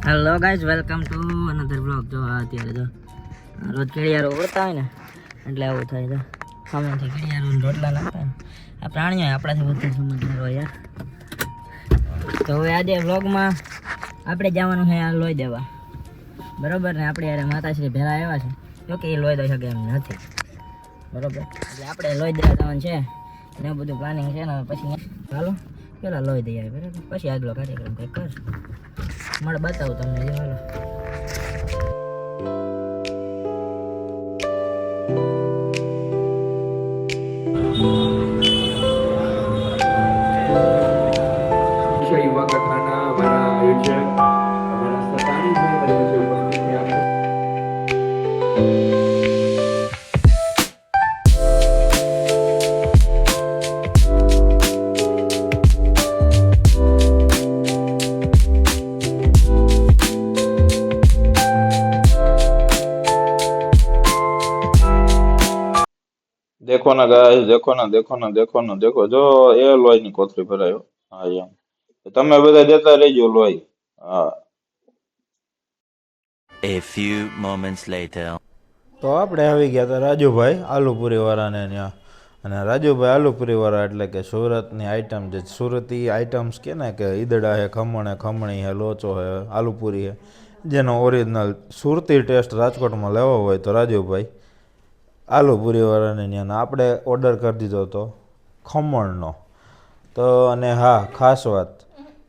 Hello guys, welcome to another blog. જો અત્યારે જો રોજ કેળિયારો ઉડતા હોય ને એટલે આવું થાય છે. સામેથી કેળિયારો રોટલા નાખતા ને આ પ્રાણીઓ આપણાથી વધુ સમજદાર હોય યાર. તો હવે આજે બ્લોગમાં આપણે જવાનું છે આ લોહી દેવા, બરાબર ને? આપણે યાર માતાશ્રી ભેળા આવ્યા છે, જોકે એ લોહી દઈ શકે એમ નથી, બરાબર? એટલે આપણે લોહી દેવા જવાનું છે ને એવું બધું પ્લાનિંગ છે ને. પછી ચાલો પેલા લોહી દઈ આવે, બરાબર? પછી આગલો કાર્યક્રમ કંઈક કરશું. મળે બતાવું તમને. જો હાલો યુવા કથાના અમારા આયોજક અમારા સતાણીભાઈ મારી વચ્ચે ઉપસ્થિત થયા છે. देखो ना गाइस, देखो ना, देखो ना, देखो ना, देखो जो એ લોહીની કોથળી ભરાયો. હા એમ તમે બધા દેતા રહેજો લોહી. હા A few moments later. તો આપણે આવી ગયા હતા રાજુભાઈ આલુપુરી વાળાને ત્યાં. અને રાજુભાઈ આલુપુરી વાળા એટલે કે સુરતની આઈટમ, જે સુરતી આઈટમ્સ કે ને કે ઈદડા હે, ખમણ હે, ખમણી હે, લોચો હે, આલુપુરી હે, જેનો ઓરિજિનલ સુરતી ટેસ્ટ રાજકોટમાં લેવો હોય તો રાજુભાઈ આલુપુરી વાળાને ત્યાં. આપણે ઓર્ડર કરી દીધો હતો ખમણનો. તો અને હા, ખાસ વાત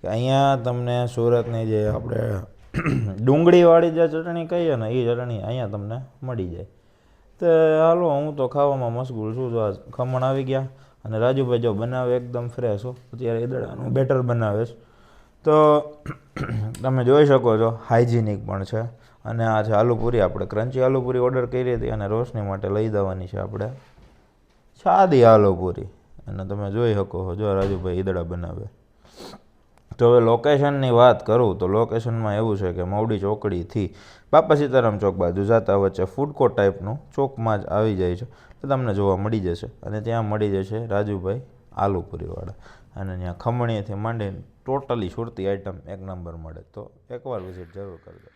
કે અહીંયા તમને સુરતની જે આપણે ડુંગળીવાળી જે ચટણી કહીએ ને એ ચટણી અહીંયા તમને મળી જાય. તો હાલો, હું તો ખાવામાં મશગુલ છું. જો આ ખમણ આવી ગયા અને રાજુભાઈ જો બનાવે એકદમ ફ્રેશ હો, અત્યારે ઈદડાનું બેટર બનાવે છે. તો તમે જોઈ શકો છો હાઇજેનિક પણ છે. અને આ છે આલુપુરી. આપણે ક્રન્ચી આલુપુરી ઓર્ડર કરી હતી અને રોશની માટે લઈ દેવાની છે આપણે સાદી આલુપુરી. અને તમે જોઈ શકો છો જો રાજુભાઈ ઈદડા બનાવે. તો હવે લોકેશનની વાત કરું તો લોકેશનમાં એવું છે કે મવડી ચોકડીથી બાપા સીતારામ ચોક બાજુ જતા વચ્ચે ફૂડ કોર્ટ ટાઈપનું ચોકમાં જ આવી જાય છે. તો તમને જોવા મળી જશે. અને ત્યાં મળી જશે રાજુભાઈ આલુપુરીવાળા. અને ત્યાં ખમણીથી માંડીને ટોટલી સુરતી આઈટમ એક નંબર મળે. તો એકવાર વિઝિટ જરૂર કરજો.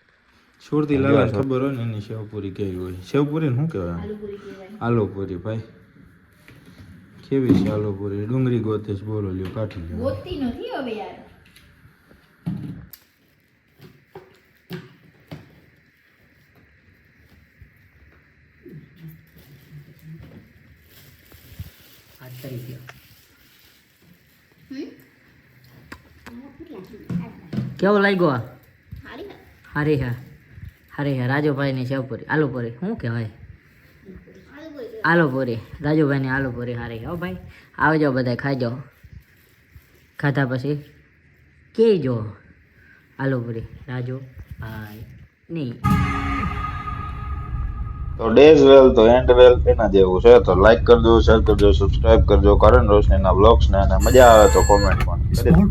સુરતી લાલાને ખબર હોય ને એની સેવપુરી કેવી હોય. સેવપુરી શું કહેવાય? આલુપુરી. ભાઈ કેવી છે આલુપુરી? ડુંગળી ગોતીશ, બોલો લ્યો, કાઢી લ્યો. ગોતી નથી હવે યાર. હાથ કરી ગયો. કેવો લાગ્યો? હારી હે, હારી હે. રાજુભાઈની સેવપુરી આલુપુરી શું કહેવાય? આલુપુરી. રાજુભાઈની આલુપુરી હારી હે. હો ભાઈ, આવજો બધા ખાજો. ખાધા પછી કહેજો આલુપુરી રાજુભાઈ ની. તો ડેઝ વેલ તો એન્ડ વેલ એના જેવું છે. તો લાઈક કરજો, શેર કરજો, સબસ્ક્રાઇબ કરજો કરણ રોશનીના બ્લોગ્સને. અને મજા આવે તો કોમેન્ટ પણ કરી